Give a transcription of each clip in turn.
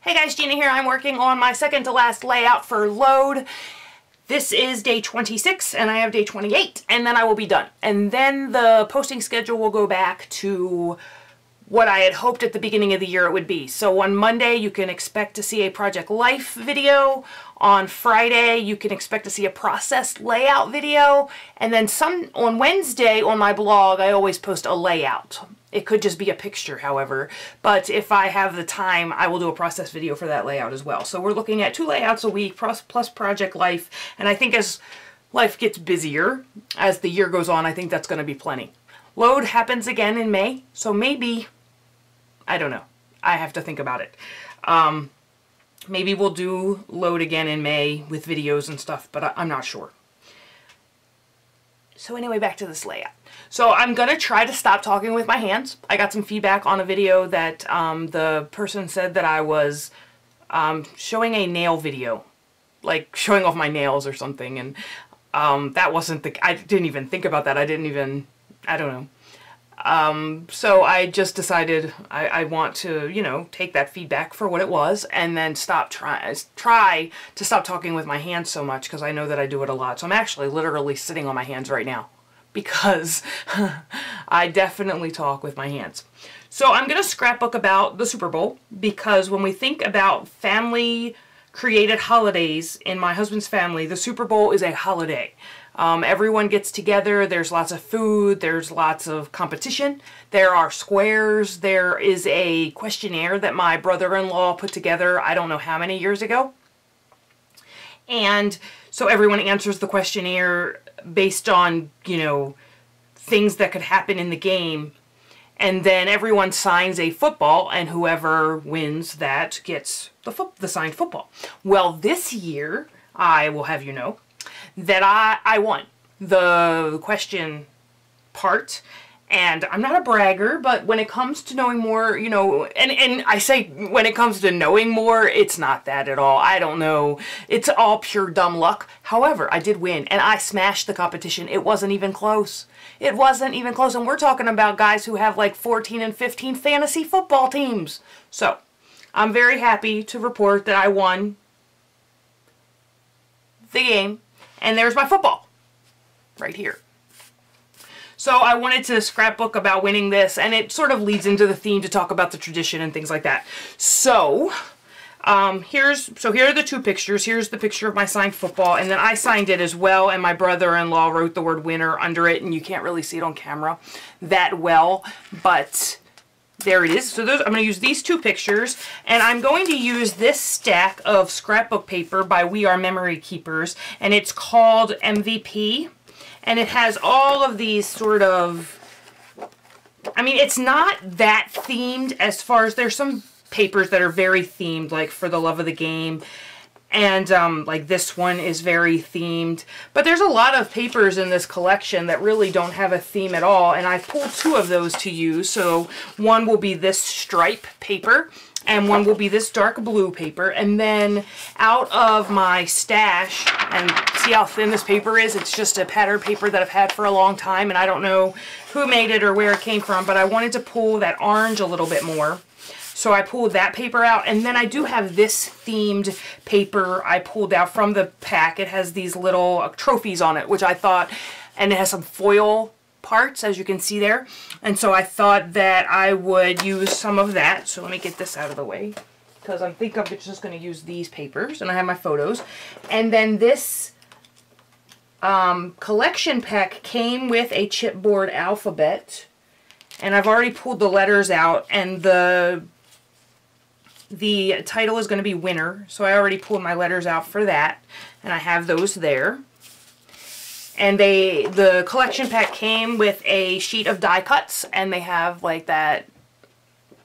Hey guys, Gina here. I'm working on my second to last layout for load. This is day 26 and I have day 28 and then I will be done. And then the posting schedule will go back to what I had hoped at the beginning of the year it would be. So on Monday you can expect to see a Project Life video. On Friday you can expect to see a process layout video. And then on Wednesday on my blog I always post a layout. It could just be a picture, however, but if I have the time, I will do a process video for that layout as well. So we're looking at 2 layouts a week plus Project Life, and I think as life gets busier, as the year goes on, I think that's going to be plenty. Load happens again in May, so maybe, I don't know. I have to think about it. Maybe we'll do load again in May with videos and stuff, but I'm not sure. So anyway, back to this layout. So I'm going to try to stop talking with my hands. I got some feedback on a video that the person said that I was showing a nail video, like showing off my nails or something, and that wasn't I didn't even think about that. I don't know. So I just decided I want to, you know, take that feedback for what it was and then try to stop talking with my hands so much, because I know that I do it a lot. So I'm actually literally sitting on my hands right now because I definitely talk with my hands. So I'm going to scrapbook about the Super Bowl, because when we think about family created holidays in my husband's family, the Super Bowl is a holiday. Everyone gets together, there's lots of food, there's lots of competition, there are squares, there is a questionnaire that my brother-in-law put together I don't know how many years ago. And so everyone answers the questionnaire based on, you know, things that could happen in the game. And then everyone signs a football, and whoever wins that gets the signed football. Well, this year, I will have you know, that I won the question part. And I'm not a bragger, but when it comes to knowing more, you know, and I say when it comes to knowing more, it's not that at all. I don't know. It's all pure dumb luck. However, I did win, and I smashed the competition. It wasn't even close. It wasn't even close, and we're talking about guys who have like 14 and 15 fantasy football teams. So, I'm very happy to report that I won the game, and there's my football right here. So I wanted to scrapbook about winning this, and it sort of leads into the theme to talk about the tradition and things like that. So, here are the 2 pictures. Here's the picture of my signed football, and then I signed it as well, and my brother-in-law wrote the word winner under it, and you can't really see it on camera that well, but there it is. So I'm going to use these 2 pictures, and I'm going to use this stack of scrapbook paper by We Are Memory Keepers, and it's called MVP. And it has all of these sort of, I mean, it's not that themed as far as, there's some papers that are very themed, like For the Love of the Game, and like this one is very themed. But there's a lot of papers in this collection that really don't have a theme at all, and I pulled 2 of those to use. So one will be this stripe paper, and one will be this dark blue paper. And then out of my stash, and see how thin this paper is? It's just a pattern paper that I've had for a long time, and I don't know who made it or where it came from, but I wanted to pull that orange a little bit more. So I pulled that paper out, and then I do have this themed paper I pulled out from the pack. It has these little trophies on it, which I thought, and it has some foil parts, as you can see there. And so I thought that I would use some of that. So let me get this out of the way, because I think I'm just going to use these papers, and I have my photos. And then this collection pack came with a chipboard alphabet, and I've already pulled the letters out, and the title is going to be winner, so I already pulled my letters out for that, and I have those there. And the collection pack came with a sheet of die cuts, and they have like that,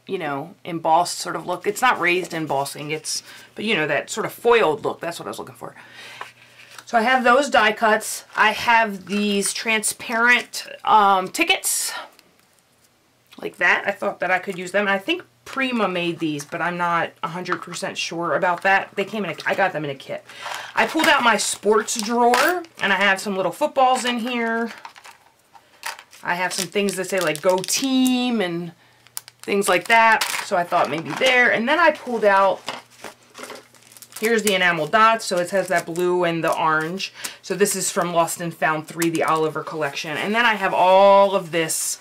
you know, embossed sort of look. It's not raised embossing, but you know, that sort of foiled look. That's what I was looking for. So I have those die cuts. I have these transparent tickets, like that. I thought that I could use them. And I think Prima made these, but I'm not 100% sure about that. They came in I got them in a kit. I pulled out my sports drawer, and I have some little footballs in here. I have some things that say like Go Team and things like that. So I thought maybe there. And then I pulled out Here's the enamel dots, so it has that blue and the orange. So this is from Lost and Found 3, the Oliver collection. And then I have all of this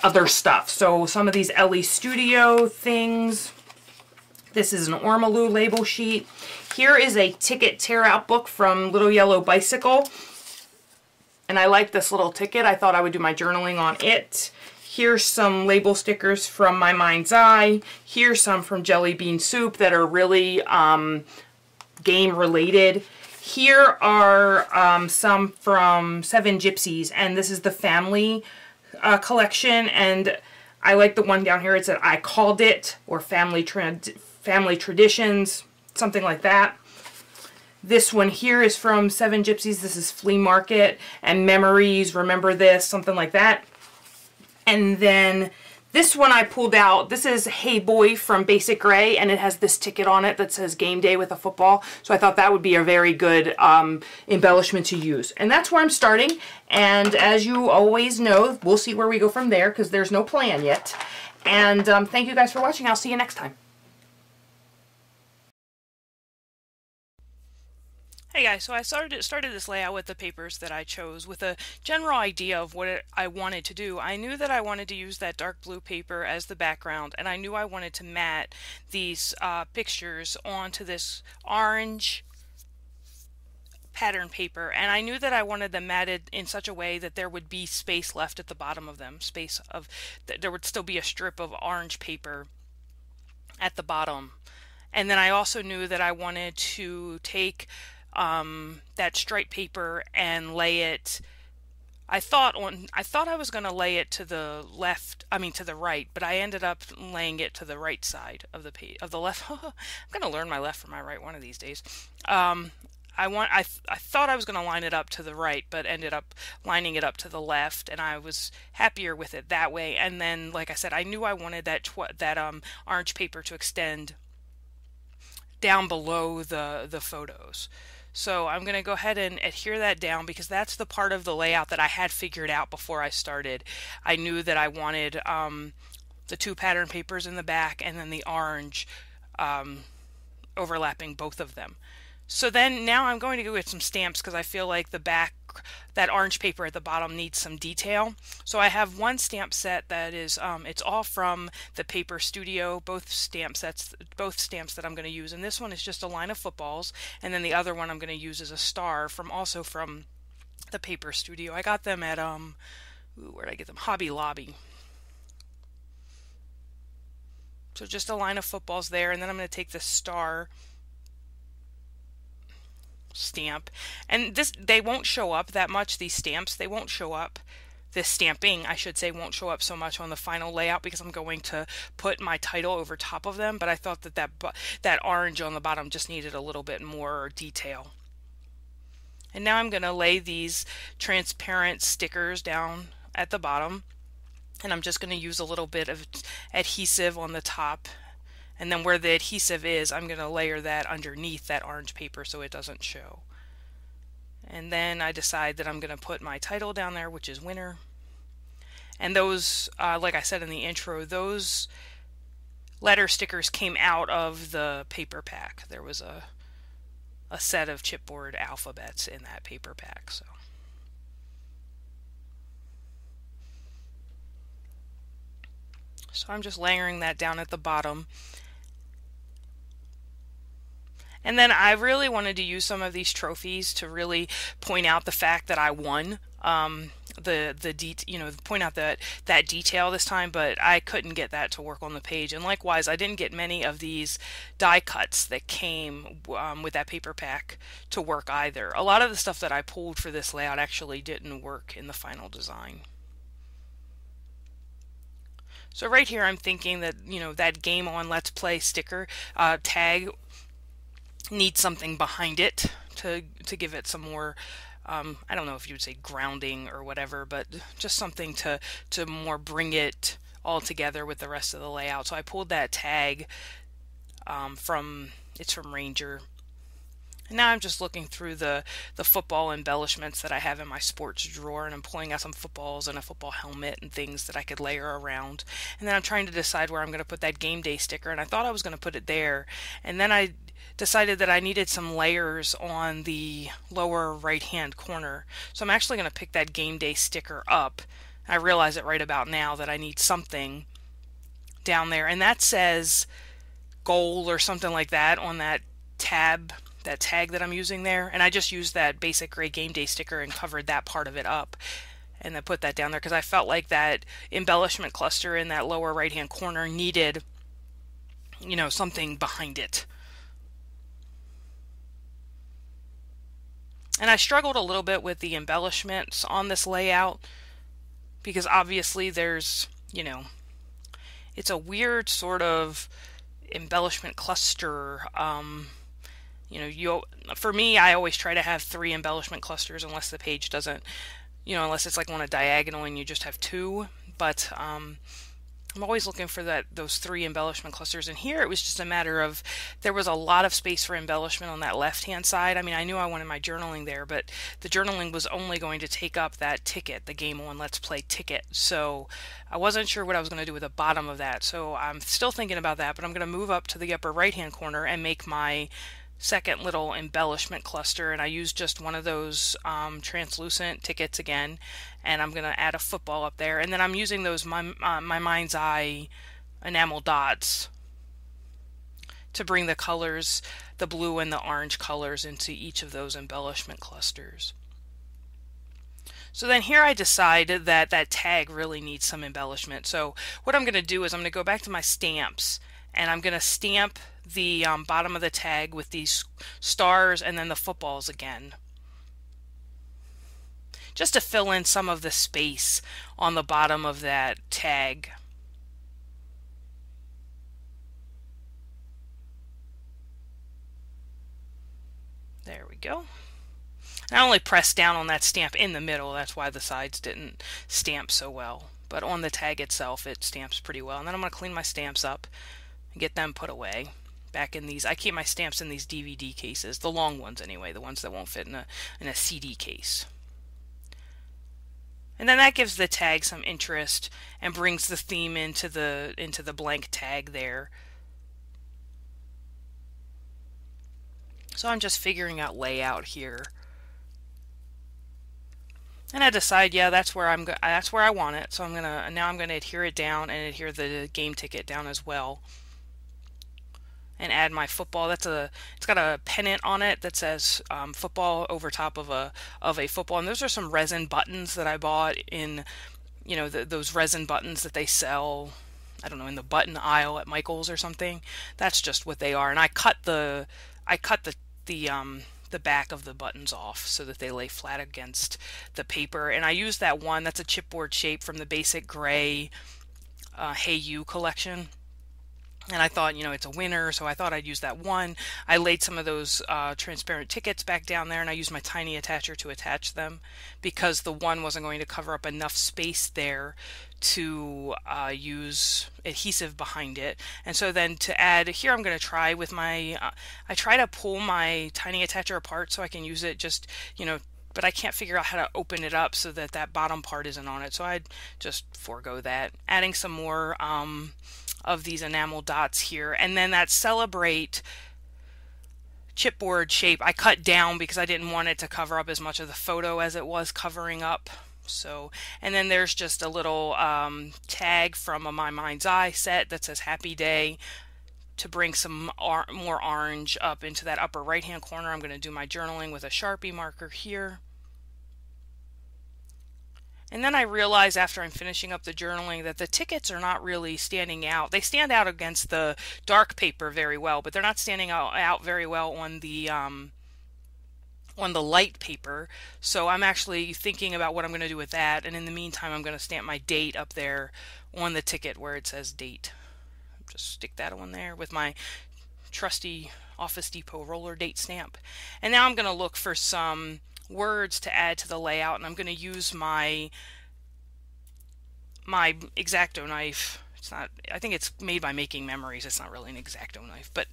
other stuff. So some of these Ellie Studio things. This is an Ormolu label sheet. Here is a ticket tear-out book from Little Yellow Bicycle. And I like this little ticket. I thought I would do my journaling on it. Here's some label stickers from My Mind's Eye. Here's some from Jelly Bean Soup that are really game related. Here are some from Seven Gypsies, and this is the family collection. And I like the one down here. It said I Called It, or Family Traditions, something like that. This one here is from Seven Gypsies. This is Flea Market and Memories, Remember This, something like that. And then this one I pulled out. This is Hey Boy from Basic Gray, and it has this ticket on it that says Game Day with a football. So I thought that would be a very good embellishment to use. And that's where I'm starting. And as you always know, we'll see where we go from there because there's no plan yet. And thank you guys for watching. I'll see you next time. Hey guys, so I started this layout with the papers that I chose with a general idea of what I wanted to do. I knew that I wanted to use that dark blue paper as the background, and I knew I wanted to mat these pictures onto this orange pattern paper, and I knew that I wanted them matted in such a way that there would be space left at the bottom of them, there would still be a strip of orange paper at the bottom. And then I also knew that I wanted to take that stripe paper and lay it. I thought I was going to lay it to the left, to the right, but I ended up laying it to the right side of the left. I'm going to learn my left from my right one of these days. I thought I was going to line it up to the right, but ended up lining it up to the left, and I was happier with it that way. And then, like I said, I knew I wanted that orange paper to extend down below the photos. So I'm going to go ahead and adhere that down because that's the part of the layout that I had figured out before I started. I knew that I wanted the two pattern papers in the back and then the orange overlapping both of them. So then now I'm going to go get some stamps because I feel like the back, that orange paper at the bottom needs some detail. So I have one stamp set that is, it's all from the Paper Studio, both stamps that I'm going to use. And this one is just a line of footballs. And then the other one I'm going to use is a star also from the Paper Studio. I got them at, where did I get them? Hobby Lobby. So just a line of footballs there. And then I'm going to take the star stamp, and they won't show up that much. These stamps, they won't show up. This stamping, I should say, won't show up so much on the final layout because I'm going to put my title over top of them, but I thought that orange on the bottom just needed a little bit more detail. And now I'm going to lay these transparent stickers down at the bottom, and I'm just going to use a little bit of adhesive on the top. And then where the adhesive is, I'm going to layer that underneath that orange paper so it doesn't show. And then I decide that I'm going to put my title down there, which is Winner. And those, like I said in the intro, those letter stickers came out of the paper pack. There was a set of chipboard alphabets in that paper pack. So I'm just layering that down at the bottom. And then I really wanted to use some of these trophies to really point out the fact that I won. Point out that detail this time, but I couldn't get that to work on the page. And likewise, I didn't get many of these die cuts that came with that paper pack to work either. A lot of the stuff that I pulled for this layout actually didn't work in the final design. So right here, I'm thinking that that Game On Let's Play sticker tag needs something behind it to give it some more, I don't know if you would say grounding or whatever, but just something to more bring it all together with the rest of the layout. So I pulled that tag from Ranger. And now I'm just looking through the football embellishments that I have in my sports drawer, and I'm pulling out some footballs and a football helmet and things that I could layer around. And then I'm trying to decide where I'm going to put that Game Day sticker, and I thought I was going to put it there. And then I decided that I needed some layers on the lower right hand corner. So I'm actually going to pick that game day sticker up. I realize it right about now that I need something down there, and that says goal or something like that on that tab, that tag that I'm using there, and I just used that basic gray game day sticker and covered that part of it up and then put that down there because I felt like that embellishment cluster in that lower right hand corner needed, you know, something behind it. And I struggled a little bit with the embellishments on this layout because obviously there's, you know, it's a weird sort of embellishment cluster. You know, for me, I always try to have 3 embellishment clusters unless the page doesn't, you know, unless it's like on a diagonal and you just have 2. But I'm always looking for those 3 embellishment clusters. And here it was just a matter of there was a lot of space for embellishment on that left-hand side. I mean, I knew I wanted my journaling there, but the journaling was only going to take up that ticket, the Game On Let's Play ticket. So I wasn't sure what I was going to do with the bottom of that. So I'm still thinking about that, but I'm going to move up to the upper right-hand corner and make my second little embellishment cluster, and I used just one of those translucent tickets again, and I'm going to add a football up there, and then I'm using those my mind's eye enamel dots to bring the colors, the blue and the orange colors, into each of those embellishment clusters. So then here I decided that that tag really needs some embellishment. So what I'm going to do is I'm going to go back to my stamps, and I'm going to stamp the bottom of the tag with these stars and then the footballs again, just to fill in some of the space on the bottom of that tag. There we go. And I only pressed down on that stamp in the middle, that's why the sides didn't stamp so well, but on the tag itself it stamps pretty well. And then I'm going to clean my stamps up and get them put away back in these. I keep my stamps in these DVD cases, the long ones anyway, the ones that won't fit in a CD case. And then that gives the tag some interest and brings the theme into the blank tag there. So I'm just figuring out layout here. And I decide, yeah, that's where I want it. So now I'm gonna adhere it down and adhere the game ticket down as well. And add my football. It's got a pennant on it that says football over top of a football. And those are some resin buttons that I bought in, you know, those resin buttons that they sell, I don't know, in the button aisle at Michael's or something. That's just what they are. And I cut the back of the buttons off so that they lay flat against the paper. And I used that one. That's a chipboard shape from the basic gray Hey You collection. And I thought, you know, it's a winner, so I thought I'd use that one. I laid some of those transparent tickets back down there, and I used my tiny attacher to attach them because the one wasn't going to cover up enough space there to use adhesive behind it. And so then to add, here I'm going to try with my, I try to pull my tiny attacher apart so I can use it just, you know, but I can't figure out how to open it up so that that bottom part isn't on it. So I'd just forego that. Adding some more of these enamel dots here, and then that Celebrate chipboard shape I cut down because I didn't want it to cover up as much of the photo as it was covering up. So, and then there's just a little tag from a My Mind's Eye set that says Happy Day to bring some more orange up into that upper right hand corner. I'm going to do my journaling with a Sharpie marker here. And then I realize after I'm finishing up the journaling that the tickets are not really standing out. They stand out against the dark paper very well, but they're not standing out very well on the light paper. So I'm actually thinking about what I'm going to do with that. And in the meantime, I'm going to stamp my date up there on the ticket where it says date. Just stick that on there with my trusty Office Depot roller date stamp. And now I'm going to look for some words to add to the layout, and I'm going to use my X-Acto knife. It's not, I think it's made by Making Memories. It's not really an X-Acto knife, but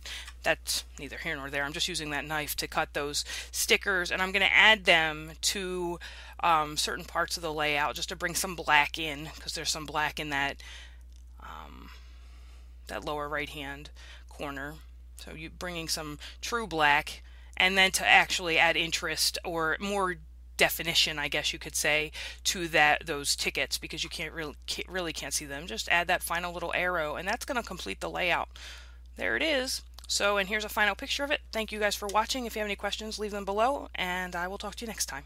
that's neither here nor there. I'm just using that knife to cut those stickers, and I'm going to add them to certain parts of the layout just to bring some black in, because there's some black in that that lower right hand corner. So you bringing some true black, and then to actually add interest or more definition, I guess you could say, to those tickets, because you really can't see them. Just add that final little arrow, and that's going to complete the layout. There it is. So, and here's a final picture of it. Thank you guys for watching. If you have any questions, leave them below, and I will talk to you next time.